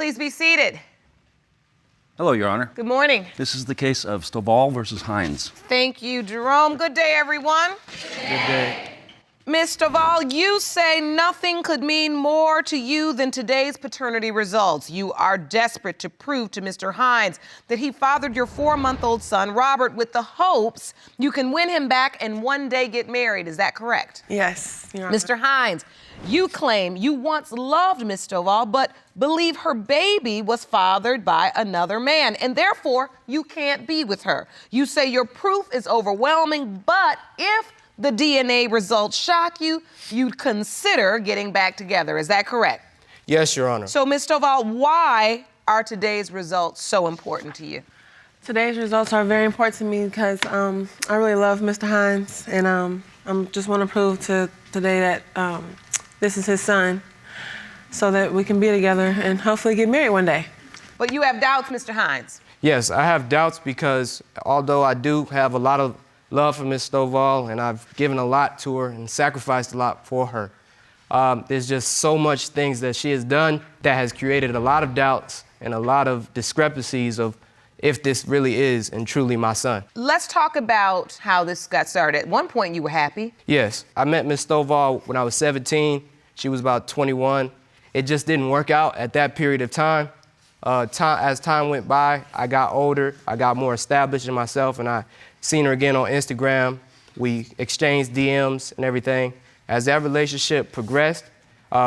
Please be seated. Hello, Your Honor. Good morning. This is the case of Stovall versus Hines. Thank you, Jerome. Good day, everyone. Good day. Ms. Stovall, you say nothing could mean more to you than today's paternity results. You are desperate to prove to Mr. Hines that he fathered your 4-month-old son, Robert, with the hopes you can win him back and one day get married. Is that correct? Yes, Your Honor. Mr. Hines, you claim you once loved Ms. Stovall, but believe her baby was fathered by another man, and therefore you can't be with her. You say your proof is overwhelming, but if the DNA results shock you, you'd consider getting back together. Is that correct? Yes, Your Honor. So, Ms. Stovall, why are today's results so important to you? Today's results are very important to me because I really love Mr. Hines, and I just want to prove to today that this is his son so that we can be together and hopefully get married one day. But you have doubts, Mr. Hines. Yes, I have doubts because although I do have a lot of love for Ms. Stovall and I've given a lot to her and sacrificed a lot for her, there's just so much things that she has done that has created a lot of doubts and a lot of discrepancies of if this really is and truly my son. Let's talk about how this got started. At one point, you were happy. Yes, I met Ms. Stovall when I was 17. She was about 21. It just didn't work out at that period of time. As time went by, I got older, I got more established in myself, and I seen her again on Instagram. We exchanged DMs and everything. As that relationship progressed,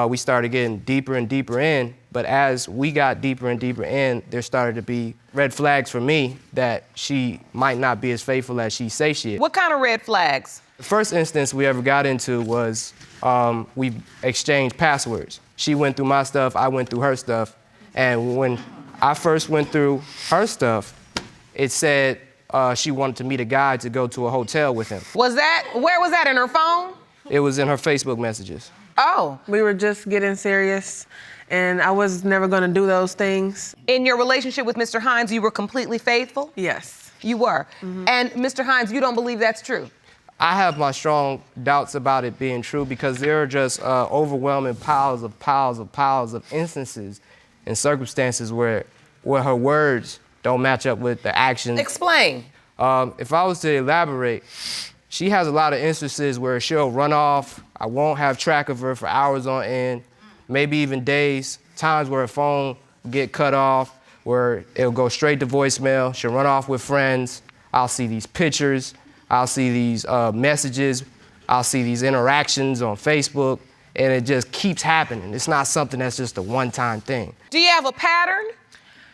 we started getting deeper and deeper in, but as we got deeper and deeper in, there started to be red flags for me that she might not be as faithful as she say she is. What kind of red flags? The first instance we ever got into was we exchanged passwords. She went through my stuff, I went through her stuff, and when I first went through her stuff, it said she wanted to meet a guy to go to a hotel with him. Where was that, in her phone? It was in her Facebook messages. Oh. We were just getting serious, and I was never going to do those things. In your relationship with Mr. Hines, you were completely faithful? Yes. You were. Mm-hmm. And Mr. Hines, you don't believe that's true? I have my strong doubts about it being true because there are just overwhelming piles of instances and circumstances where her words don't match up with the actions. Explain. If I was to elaborate, she has a lot of instances where she'll run off. I won't have track of her for hours on end, maybe even days, times where her phone will get cut off, where it'll go straight to voicemail. She'll run off with friends. I'll see these pictures. I'll see these messages. I'll see these interactions on Facebook, and it just keeps happening. It's not something that's just a one-time thing. Do you have a pattern,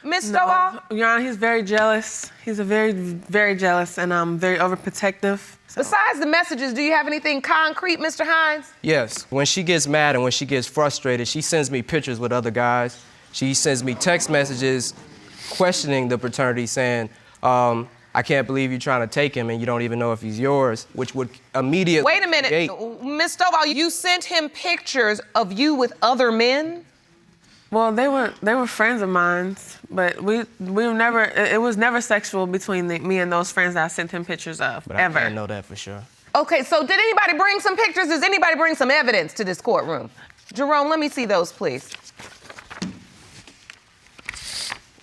Ms. Stovall? Your Honor, he's very jealous. He's a very, very jealous and very overprotective. So. Besides the messages, do you have anything concrete, Mr. Hines? Yes. When she gets mad and when she gets frustrated, she sends me pictures with other guys. She sends me text messages questioning the paternity, saying, I can't believe you're trying to take him and you don't even know if he's yours, which would immediately... Wait a minute. Ms. Stovall, you sent him pictures of you with other men? Well, they were friends of mine, but we were never, it was never sexual between me and those friends that I sent him pictures of, but ever. I can't know that for sure. Okay, so did anybody bring some pictures? Does anybody bring some evidence to this courtroom? Jerome, let me see those, please.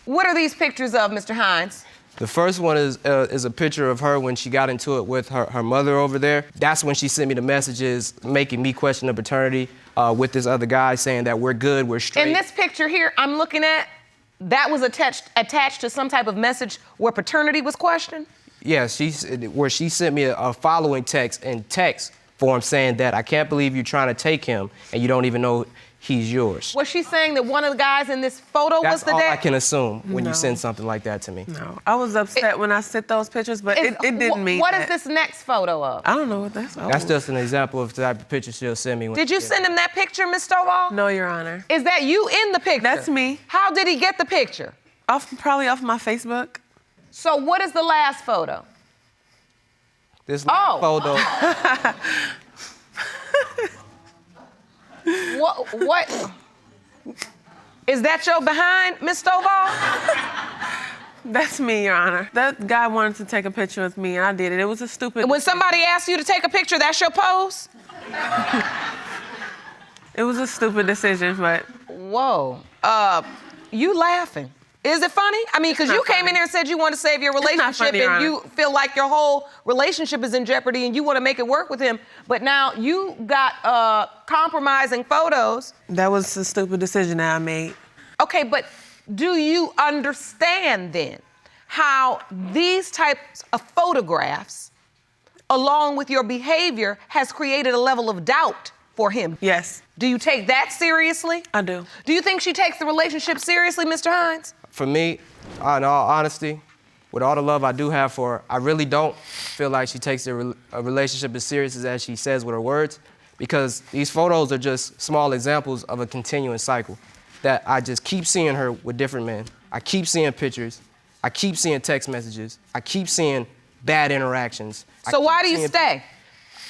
What are these pictures of, Mr. Hines? The first one is a picture of her when she got into it with her mother over there. That's when she sent me the messages making me question the paternity with this other guy saying that we're good, we're straight. In this picture here I'm looking at, that was attached to some type of message where paternity was questioned? Yes, where she sent me a following text in text form saying that I can't believe you're trying to take him and you don't even know he's yours. Was she saying that one of the guys in this photo was the dad? That's all I can assume when you send something like that to me. No, I was upset when I sent those pictures, but it didn't mean What that. is this next photo of? I don't know what that's about. That's just an example of the type of picture she'll send me. Did you send him that picture, Ms. Stovall? No, Your Honor. Is that you in the picture? That's me. How did he get the picture? Probably off my Facebook. So what is the last photo? This last photo. What? Is that your behind, Ms. Stovall? That's me, Your Honor. That guy wanted to take a picture with me, and I did it. It was a stupid... When somebody asks you to take a picture, that's your pose? It was a stupid decision, but... Whoa. You laughing. Is it funny? I mean, because you came in here and said you want to save your relationship funny, Your and Honor. you feel like your whole relationship is in jeopardy and you want to make it work with him. But now you got compromising photos. That was a stupid decision that I made. Okay, but do you understand then how these types of photographs, along with your behavior, has created a level of doubt for him? Yes, Do you take that seriously? I do. Do you think she takes the relationship seriously, Mr. Hines? For me, in all honesty, with all the love I do have for her, I really don't feel like she takes a relationship as serious as she says with her words, because these photos are just small examples of a continuing cycle that I just keep seeing her with different men. I keep seeing pictures. I keep seeing text messages. I keep seeing bad interactions. So why do you stay?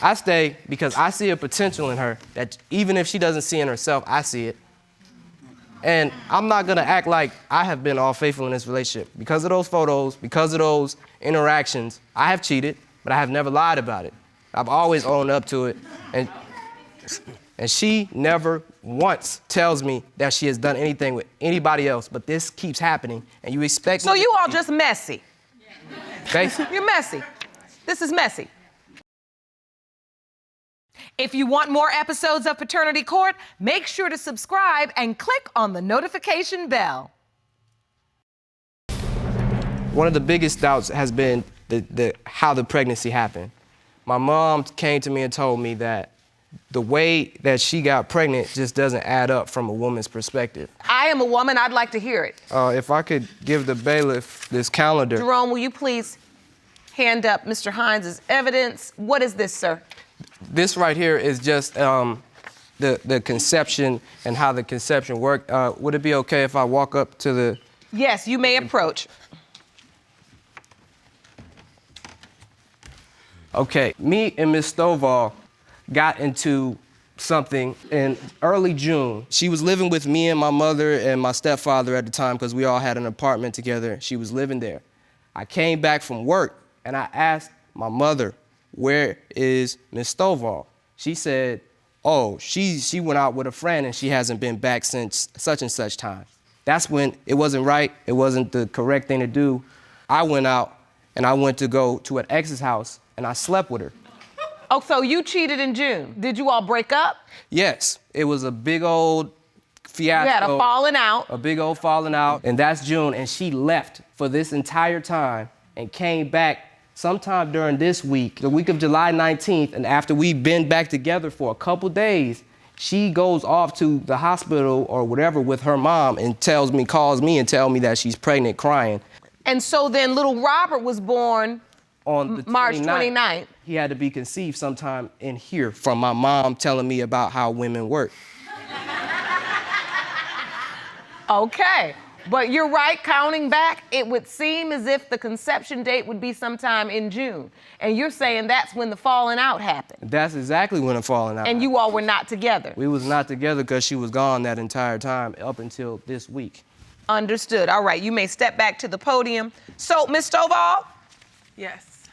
I stay because I see a potential in her that even if she doesn't see in herself, I see it. And I'm not gonna act like I have been all faithful in this relationship. Because of those photos, because of those interactions, I have cheated, but I have never lied about it. I've always owned up to it. And she never once tells me that she has done anything with anybody else, but this keeps happening, and you expect So me you to all be- just messy. Basically. You're messy. This is messy. If you want more episodes of Paternity Court, make sure to subscribe and click on the notification bell. One of the biggest doubts has been how the pregnancy happened. My mom came to me and told me that the way that she got pregnant just doesn't add up from a woman's perspective. I am a woman. I'd like to hear it. If I could give the bailiff this calendar. Jerome, will you please hand up Mr. Hines' evidence? What is this, sir? This right here is just the conception and how the conception worked. Would it be okay if I walk up to the... Yes, you may approach. Okay, me and Miss Stovall got into something in early June. She was living with me and my mother and my stepfather at the time because we all had an apartment together. She was living there. I came back from work and I asked my mother, where is Miss Stovall? She said, oh, she went out with a friend and she hasn't been back since such and such time. That's when it wasn't right. It wasn't the correct thing to do. I went out and I went to go to an ex's house and I slept with her. Oh, so you cheated in June. Did you all break up? Yes, it was a big old fiasco. You had a falling out. A big old falling out, and that's June, and she left for this entire time and came back sometime during this week, the week of July 19th, and after we've been back together for a couple days, she goes off to the hospital or whatever with her mom and calls me and tells me that she's pregnant, crying. And so then little Robert was born On the March 29th. He had to be conceived sometime in here from my mom telling me about how women work. Okay, but you're right, counting back, it would seem as if the conception date would be sometime in June. And you're saying that's when the falling out happened. That's exactly when the falling out And you all were not together. We was not together because she was gone that entire time up until this week. Understood. All right, you may step back to the podium. So, Ms. Stovall, Yes.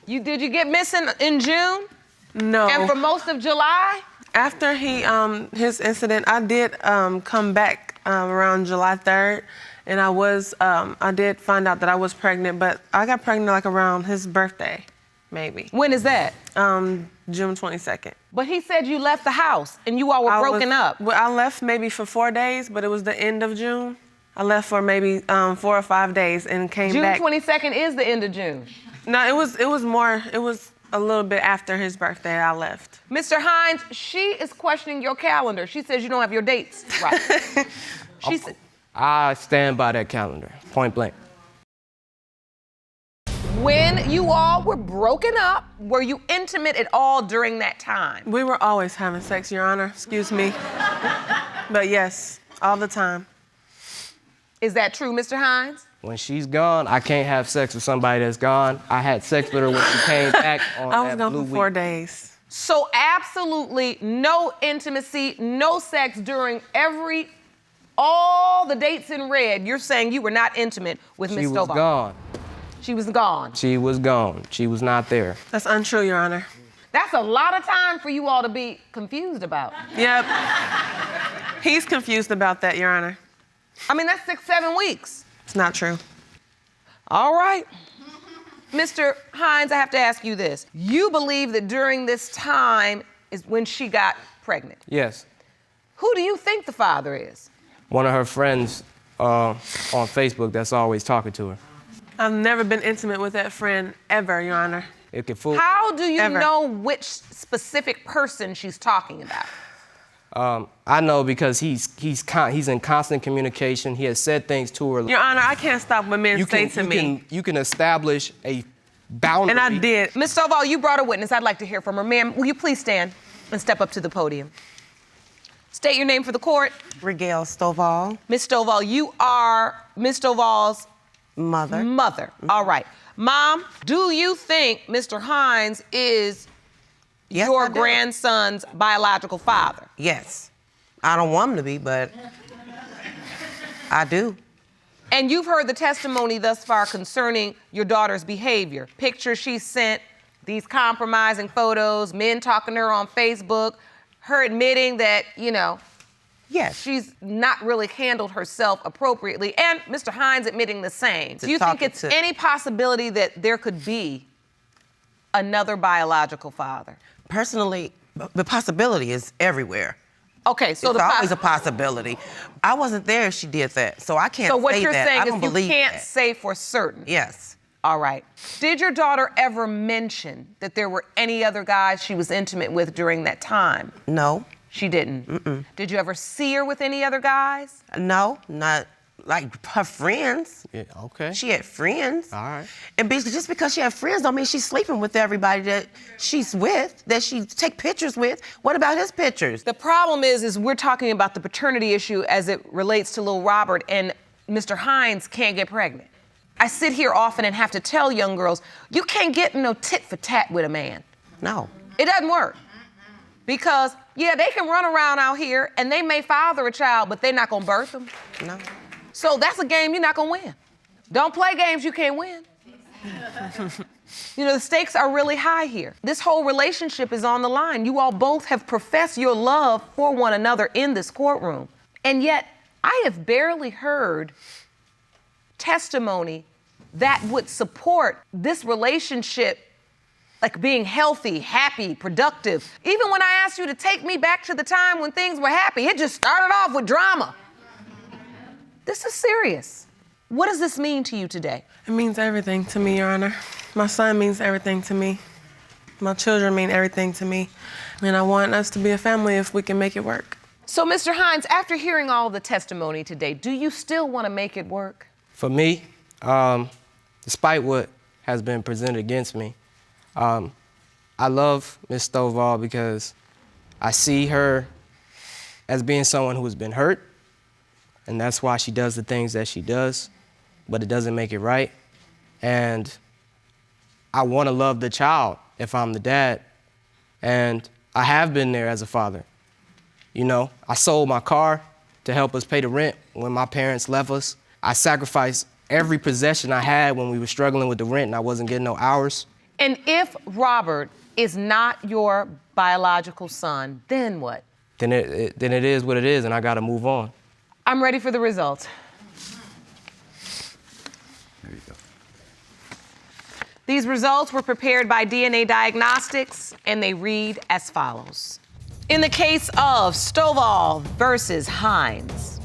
did you get missing in June? No. And for most of July? After his incident, I did come back around July 3rd, and I did find out that I was pregnant, but I got pregnant like around his birthday, maybe. When is that? June 22nd. But he said you left the house and you all were broken up. Well, I left maybe for 4 days, but it was the end of June. I left for maybe 4 or 5 days and came June back. 22nd is the end of June. No, it was a little bit after his birthday I left. Mr. Hines, she is questioning your calendar. She says you don't have your dates right. She said, I stand by that calendar, point blank. when you all were broken up, were you intimate at all during that time? We were always having sex, Your Honor. Excuse me. But yes, all the time. Is that true, Mr. Hines? When she's gone, I can't have sex with somebody that's gone. I had sex with her when she came back on I was that gone blue for 4 week. days. So absolutely no intimacy, no sex during all the dates in red. You're saying you were not intimate with Miss She was Stovall. gone. She was gone. She was gone. She was not there. That's untrue, Your Honor. That's a lot of time for you all to be confused about. Yep. He's confused about that, Your Honor. I mean, that's 6, 7 weeks. It's not true. All right. Mr. Hines, I have to ask you this. You believe that during this time is when she got pregnant. Yes. Who do you think the father is? One of her friends on Facebook that's always talking to her. I've never been intimate with that friend ever, Your Honor. It can fool. How do you Ever. know which specific person she's talking about? I know because he's in constant communication. He has said things to her. Your Honor, I can't stop what men say to me. You can establish a boundary. And I did. Ms. Stovall, you brought a witness. I'd like to hear from her. Ma'am, will you please stand and step up to the podium? State your name for the court. Rigel Stovall, Ms. Stovall, you are Ms. Stovall's mother. mother. All right. Mom, do you think Mr. Hines is Yes, your I do. grandson's biological father? Yes. I don't want him to be, but I do. And you've heard the testimony thus far concerning your daughter's behavior. Pictures she sent, these compromising photos, men talking to her on Facebook, her admitting that, Yes. she's not really handled herself appropriately, and Mr. Hines admitting the same. Do you think talking it's to- any possibility that there could be another biological father? Personally, the possibility is everywhere. Okay, so It's always a possibility. I wasn't there if she did that, so I can't so what say you're that. saying I don't is you believe can't that. say for certain. Yes. All right. Did your daughter ever mention that there were any other guys she was intimate with during that time? No. She didn't. Did you ever see her with any other guys? No, not like her friends. Yeah, okay. She had friends. All right. And basically, just because she had friends don't mean she's sleeping with everybody that she's with, that she take pictures with. What about his pictures? The problem is we're talking about the paternity issue as it relates to little Robert, and Mr. Hines can't get pregnant. I sit here often and have to tell young girls, you can't get no tit for tat with a man. No. It doesn't work. Because, yeah, they can run around out here and they may father a child, but they're not gonna birth them. No. So that's a game you're not gonna win. Don't play games you can't win. The stakes are really high here. This whole relationship is on the line. You all both have professed your love for one another in this courtroom. And yet, I have barely heard testimony that would support this relationship like being healthy, happy, productive. Even when I asked you to take me back to the time when things were happy, it just started off with drama. This is serious. What does this mean to you today? It means everything to me, Your Honor. My son means everything to me. My children mean everything to me. And I want us to be a family if we can make it work. So, Mr. Hines, after hearing all the testimony today, do you still want to make it work? For me, despite what has been presented against me, I love Ms. Stovall because I see her as being someone who has been hurt, and that's why she does the things that she does, but it doesn't make it right. And I want to love the child if I'm the dad, and I have been there as a father. I sold my car to help us pay the rent when my parents left us. I sacrificed every possession I had when we were struggling with the rent and I wasn't getting no hours. And if Robert is not your biological son, then what? Then it is what it is, and I got to move on. I'm ready for the results. There you go. These results were prepared by DNA Diagnostics, and they read as follows. In the case of Stovall versus Hines,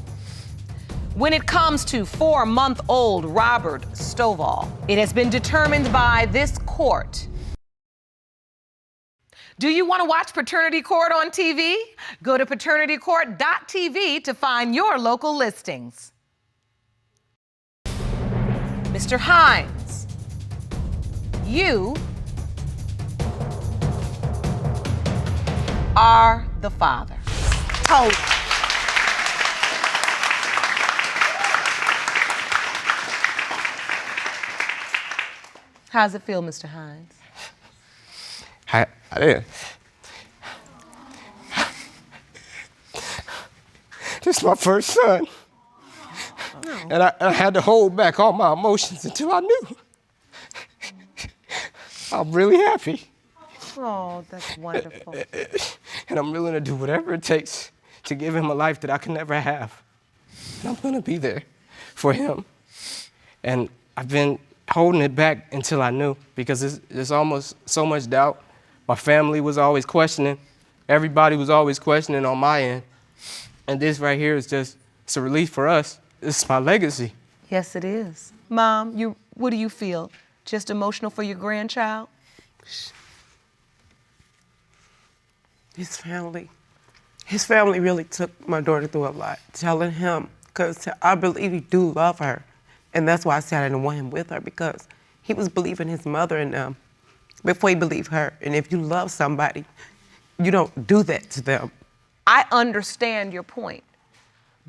when it comes to 4-month-old Robert Stovall, it has been determined by this court. Do you want to watch Paternity Court on TV? Go to paternitycourt.tv to find your local listings. Mr. Hines, you are the father. Oh. How's it feel, Mr. Hines? I didn't. This is my first son. And I had to hold back all my emotions until I knew. I'm really happy. Oh, that's wonderful. And I'm willing to do whatever it takes to give him a life that I can never have. and I'm gonna be there for him. And I've been holding it back until I knew, because there's almost so much doubt. My family was always questioning. Everybody was always questioning on my end. And this right here is just, it's a relief for us. It's my legacy. Yes, it is. Mom, what do you feel? Just emotional for your grandchild? His family really took my daughter through a lot, telling him, because I believe he do love her. And that's why I said I didn't want him with her, because he was believing his mother and them before he believed her. And if you love somebody, you don't do that to them. I understand your point,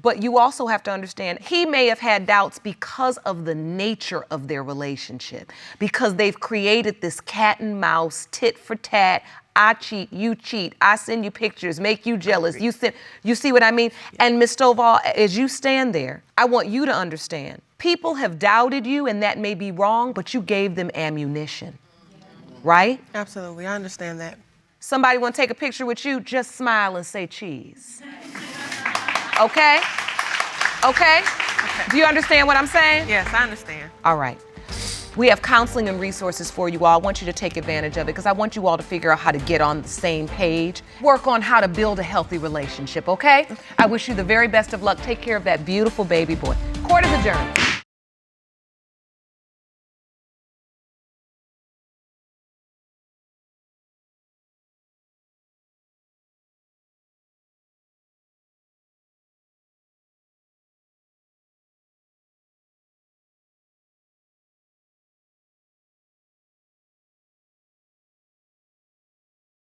but you also have to understand he may have had doubts because of the nature of their relationship, because they've created this cat and mouse, tit for tat. I cheat, you cheat, I send you pictures, make you jealous. You see what I mean? And Ms. Stovall, as you stand there, I want you to understand, people have doubted you and that may be wrong, but you gave them ammunition, right? Absolutely, I understand that. Somebody want to take a picture with you, just smile and say cheese. Okay? Okay? Do you understand what I'm saying? Yes, I understand. All right. We have counseling and resources for you all. I want you to take advantage of it because I want you all to figure out how to get on the same page, work on how to build a healthy relationship, okay? I wish you the very best of luck. Take care of that beautiful baby boy. Court is adjourned.